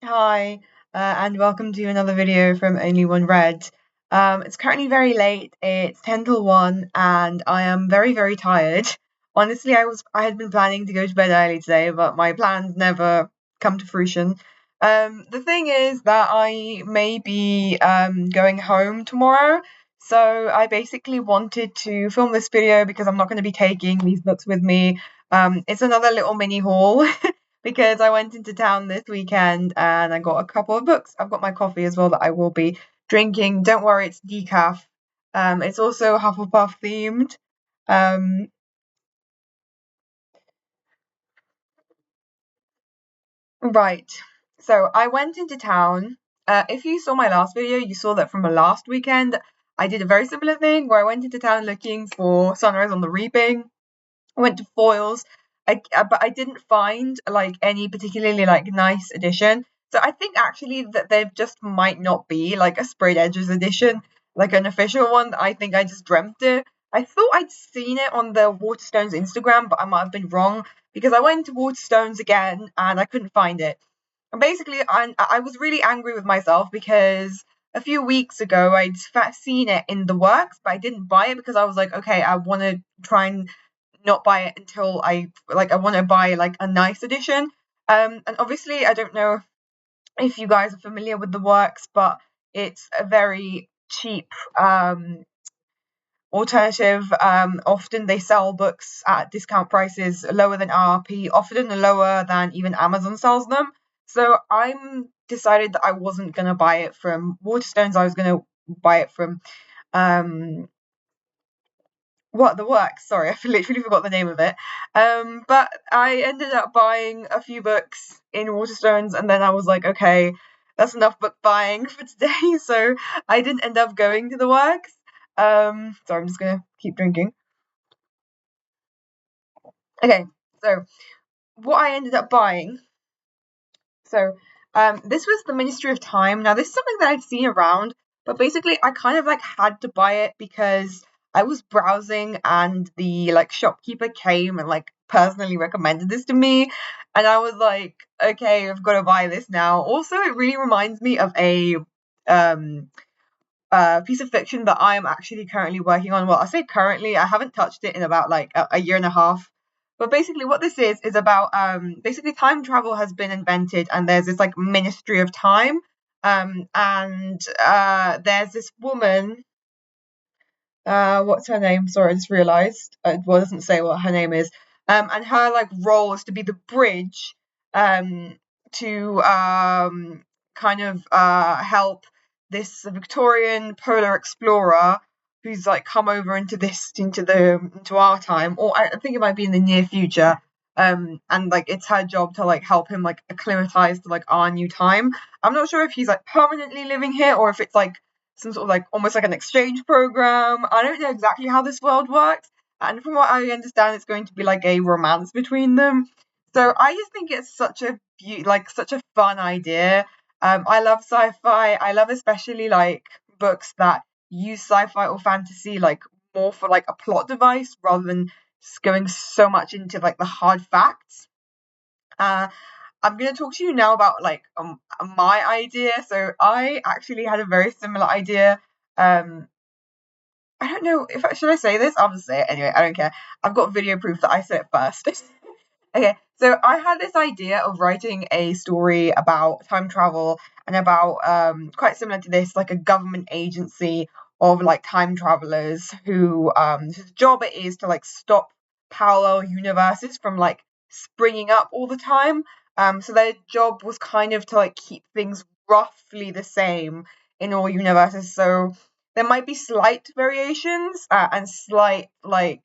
Hi, and welcome to another video from Only One Red. It's currently very late. It's 10 till 1, and I am very, very tired. Honestly, I had been planning to go to bed early today, but my plans never come to fruition. The thing is that I may be going home tomorrow, so I basically wanted to film this video because I'm not going to be taking these books with me. It's another little mini haul. Because I went into town this weekend and I got a couple of books. I've got my coffee as well that I will be drinking. Don't worry, it's decaf. It's also Hufflepuff themed. Um, right. So I went into town. If you saw my last video, you saw that from the last weekend, I did a very similar thing where I went into town looking for Sunrise on the Reaping. I went to Foyles, but I didn't find like any particularly like nice edition. So I think actually that there just might not be like a sprayed edges edition, like an official one. I think I just dreamt it. I thought I'd seen it on the Waterstones Instagram, but I might have been wrong because I went to Waterstones again and I couldn't find it. And basically, I was really angry with myself because a few weeks ago I'd seen it in the works, but I didn't buy it because I was like, okay, I want to try and not buy it until I want to buy like a nice edition. And obviously I don't know if you guys are familiar with the works, but it's a very cheap alternative. Often they sell books at discount prices lower than RRP, often lower than even Amazon sells them. So I'm decided that I wasn't gonna buy it from Waterstones. I was gonna buy it from um what the works? Sorry, I literally forgot the name of it. But I ended up buying a few books in Waterstones, and then I was like, okay, that's enough book buying for today. So I didn't end up going to the works. So I'm just gonna keep drinking. Okay, so what I ended up buying. So this was the Ministry of Time. Now this is something that I'd seen around, but basically I kind of like had to buy it because I was browsing and the like shopkeeper came and like personally recommended this to me, and I was like, okay, I've got to buy this now. Also, it really reminds me of a um piece of fiction that I am actually currently working on. Well, I say currently, I haven't touched it in about like a year and a half. But basically, what this is about basically time travel has been invented, and there's this like Ministry of Time, and there's this woman. What's her name? Sorry, I just realised. Well, it doesn't say what her name is. And her like role is to be the bridge, to kind of help this Victorian polar explorer who's like come over into our time, or I think it might be in the near future. And like it's her job to like help him like acclimatize to like our new time. I'm not sure if he's like permanently living here or if it's like some sort of like almost like an exchange program. I don't know exactly how this world works, and from what I understand, it's going to be like a romance between them. So I just think it's such a like such a fun idea. I love sci-fi. I love especially like books that use sci-fi or fantasy like more for like a plot device rather than just going so much into like the hard facts. Uh, I'm going to talk to you now about like my idea. So I actually had a very similar idea. Um, I don't know if should I say this. I'll just say it anyway. I don't care. I've got video proof that I said it first. Okay, so I had this idea of writing a story about time travel and about quite similar to this, like a government agency of like time travelers who whose job it is to like stop parallel universes from like springing up all the time. So their job was kind of to like keep things roughly the same in all universes. So there might be slight variations and slight like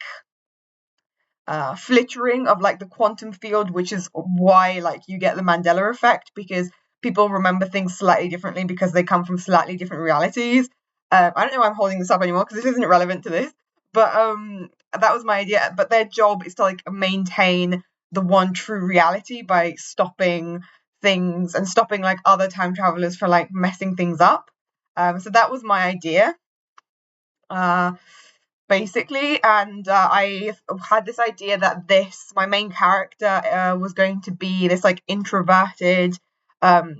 flittering of like the quantum field, which is why like you get the Mandela effect because people remember things slightly differently because they come from slightly different realities. I don't know why I'm holding this up anymore because this isn't relevant to this, but that was my idea. But their job is to like maintain the one true reality by stopping things and stopping like other time travelers from like messing things up. So that was my idea. Uh, Basically, and I had this idea that this my main character was going to be this like introverted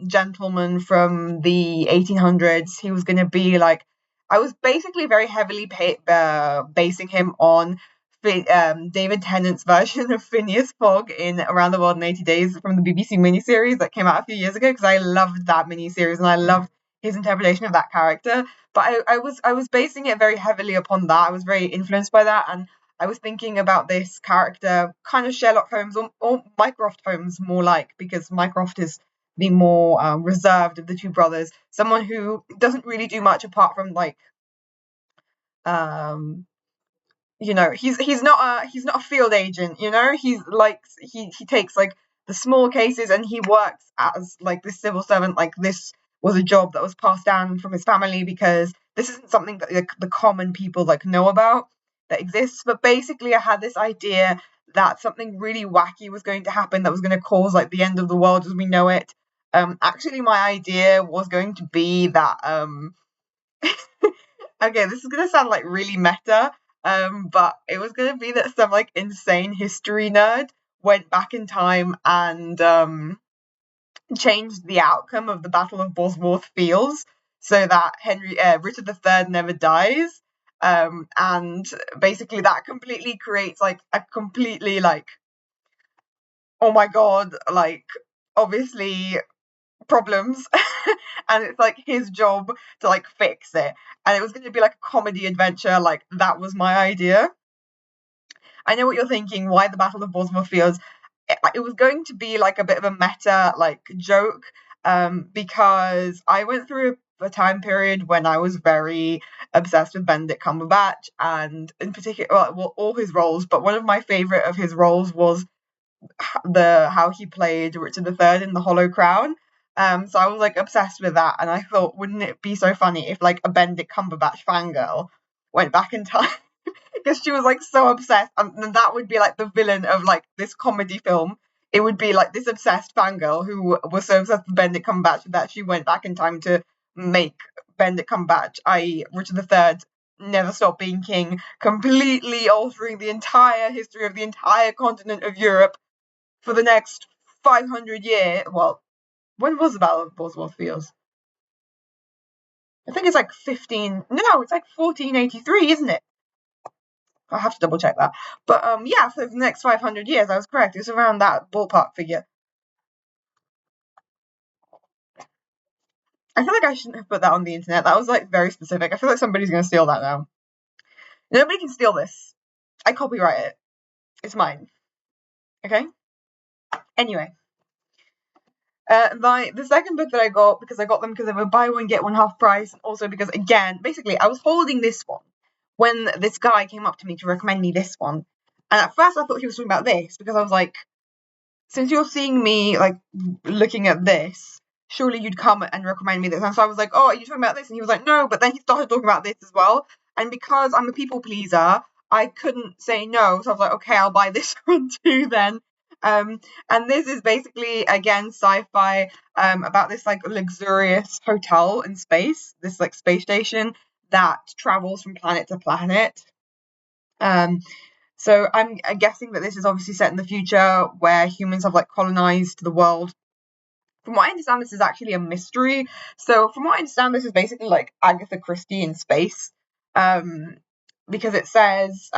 gentleman from the 1800s. He was going to be like, I was basically very heavily basing him on David Tennant's version of Phineas Fogg in Around the World in 80 Days from the BBC miniseries that came out a few years ago, because I loved that miniseries and I loved his interpretation of that character. But I was basing it very heavily upon that. I was very influenced by that, and I was thinking about this character, kind of Sherlock Holmes or Mycroft Holmes, more like, because Mycroft is the more reserved of the two brothers, someone who doesn't really do much apart from like um he's not a field agent, he's like he takes like the small cases and he works as like this civil servant. Like, this was a job that was passed down from his family because this isn't something that the common people like know about that exists. But basically I had this idea that something really wacky was going to happen that was going to cause like the end of the world as we know it. Actually my idea was going to be that okay, this is gonna sound like really meta, but it was gonna be that some like insane history nerd went back in time and changed the outcome of the Battle of Bosworth Fields so that Richard III never dies. And basically that completely creates like a completely like, oh my god, like, obviously problems and it's like his job to like fix it, and it was going to be like a comedy adventure. Like, that was my idea. I know what you're thinking, why the Battle of Bosworth Fields. It was going to be like a bit of a meta like joke, because I went through a time period when I was very obsessed with Benedict Cumberbatch, and in particular, well, all his roles, but one of my favorite of his roles was how he played Richard III in The Hollow Crown. So I was like obsessed with that, and I thought, wouldn't it be so funny if like a Benedict Cumberbatch fangirl went back in time because she was like so obsessed, and that would be like the villain of like this comedy film. It would be like this obsessed fangirl who was so obsessed with Benedict Cumberbatch that she went back in time to make Benedict Cumberbatch, i.e. Richard III, never stop being king, completely altering the entire history of the entire continent of Europe for the next 500 years. Well, when was the Battle of Bosworth Fields? I think it's like 15. No, it's like 1483, isn't it? I have to double check that. But yeah, for the next 500 years, I was correct. It's around that ballpark figure. I feel like I shouldn't have put that on the internet. That was like very specific. I feel like somebody's going to steal that now. Nobody can steal this. I copyright it. It's mine. Okay? Anyway. The second book that I got, because I got them because they were buy one get one half price, and also because, again, basically I was holding this one when this guy came up to me to recommend me this one, and at first I thought he was talking about this, because I was like, since you're seeing me like looking at this, surely you'd come and recommend me this. And so I was like, oh, are you talking about this? And he was like, no. But then he started talking about this as well, and because I'm a people pleaser, I couldn't say no. So I was like, okay, I'll buy this one too then. And this is basically, again, sci-fi, about this like luxurious hotel in space, this like space station that travels from planet to planet. So I'm guessing that this is obviously set in the future where humans have like colonized the world. From what I understand, this is actually a mystery. So from what I understand, this is basically like Agatha Christie in space. Because it says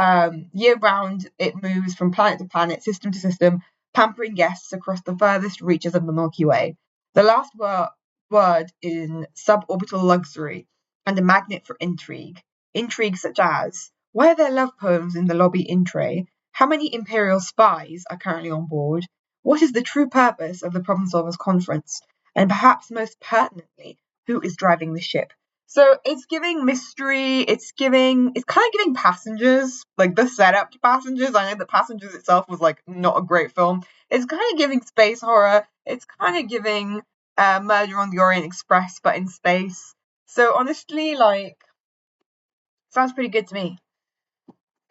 year round it moves from planet to planet, system to system, pampering guests across the furthest reaches of the Milky Way. The last word in suborbital luxury and a magnet for intrigue. Intrigue such as, why are there love poems in the lobby in tray? How many Imperial spies are currently on board? What is the true purpose of the Problem Solvers Conference? And perhaps most pertinently, who is driving the ship? So it's giving mystery, it's kind of giving Passengers, like the setup to Passengers. I know that Passengers itself was like not a great film. It's kind of giving space horror. It's kind of giving Murder on the Orient Express, but in space. So honestly, like, sounds pretty good to me.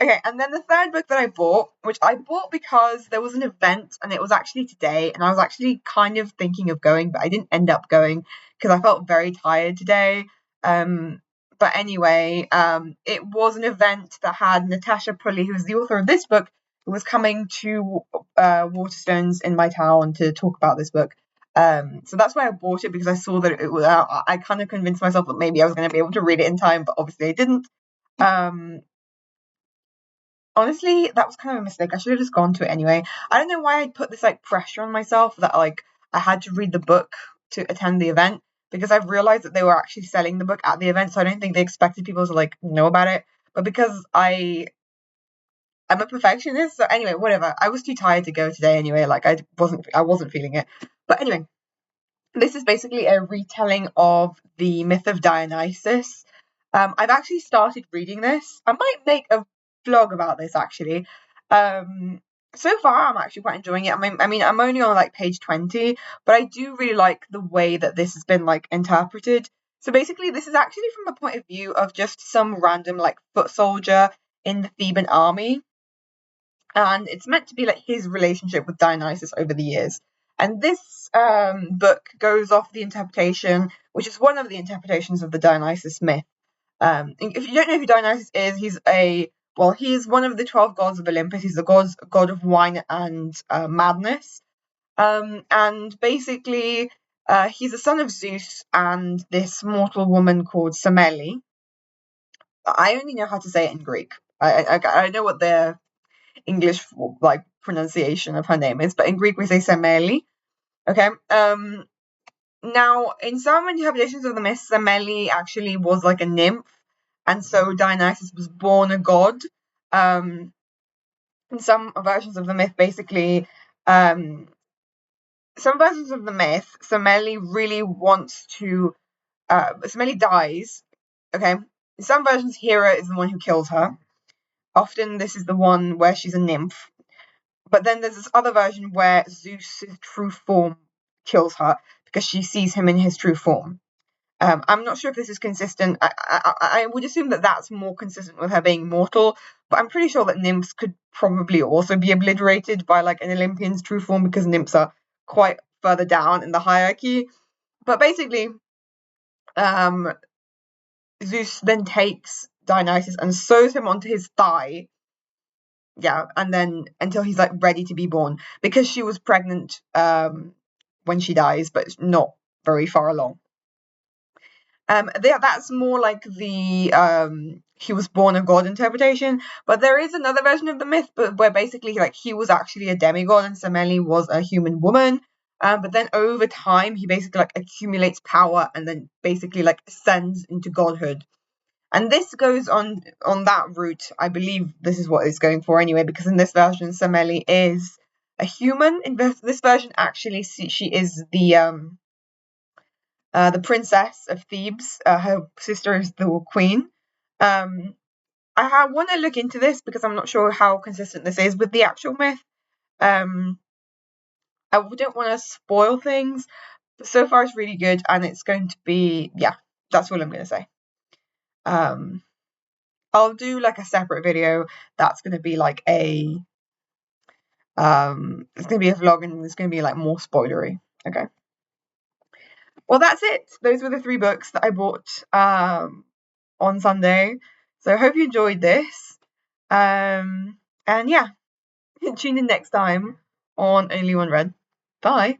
Okay, and then the third book that I bought, which I bought because there was an event and it was actually today, and I was actually kind of thinking of going, but I didn't end up going because I felt very tired today. But anyway, it was an event that had Natasha Pulley, who's the author of this book, who was coming to Waterstones in my town to talk about this book. So that's why I bought it, because I saw that it was out. I kind of convinced myself that maybe I was going to be able to read it in time, but obviously I didn't. Honestly, that was kind of a mistake. I should have just gone to it anyway. I don't know why I put this like pressure on myself that like I had to read the book to attend the event, because I've realized that they were actually selling the book at the event, so I don't think they expected people to like know about it. But because I'm a perfectionist, so anyway, whatever. I was too tired to go today anyway. Like I wasn't feeling it. But anyway, this is basically a retelling of the myth of Dionysus. I've actually started reading this. I might make a vlog about this actually. So far, I'm actually quite enjoying it. I mean, I'm only on like page 20, but I do really like the way that this has been like interpreted. So basically, this is actually from the point of view of just some random like foot soldier in the Theban army, and it's meant to be like his relationship with Dionysus over the years. And this book goes off the interpretation, which is one of the interpretations of the Dionysus myth. If you don't know who Dionysus is, he's one of the 12 gods of Olympus. He's the god of wine and madness. And basically, he's the son of Zeus and this mortal woman called Semele. I only know how to say it in Greek. I know what their English like pronunciation of her name is, but in Greek we say Semele. Okay. Now, in some interpretations of the myth, Semele actually was like a nymph, and so Dionysus was born a god. In some versions of the myth, basically, some versions of the myth, Semele really wants to. Semele dies. Okay. In some versions, Hera is the one who kills her. Often, this is the one where she's a nymph. But then there's this other version where Zeus's true form kills her because she sees him in his true form. I'm not sure if this is consistent. I would assume that that's more consistent with her being mortal, but I'm pretty sure that nymphs could probably also be obliterated by like an Olympian's true form, because nymphs are quite further down in the hierarchy. But basically, um, Zeus then takes Dionysus and sews him onto his thigh. Yeah, and then until he's like ready to be born, because she was pregnant when she dies, but not very far along. That's more like the he was born a god interpretation, but there is another version of the myth, but where basically like he was actually a demigod and Semele was a human woman. But then over time he basically like accumulates power and then basically like ascends into godhood. And this goes on that route. I believe this is what it's going for anyway, because in this version Semele is a human. In this version, actually, she is the princess of Thebes. Her sister is the queen. I want to look into this because I'm not sure how consistent this is with the actual myth. Um, I don't want to spoil things, but so far it's really good, and it's going to be, yeah, that's all I'm going to say. I'll do like a separate video that's going to be like it's going to be a vlog, and it's going to be like more spoilery. Okay. Well, that's it. Those were the 3 books that I bought on Sunday. So I hope you enjoyed this. And yeah, tune in next time on Only One Read. Bye.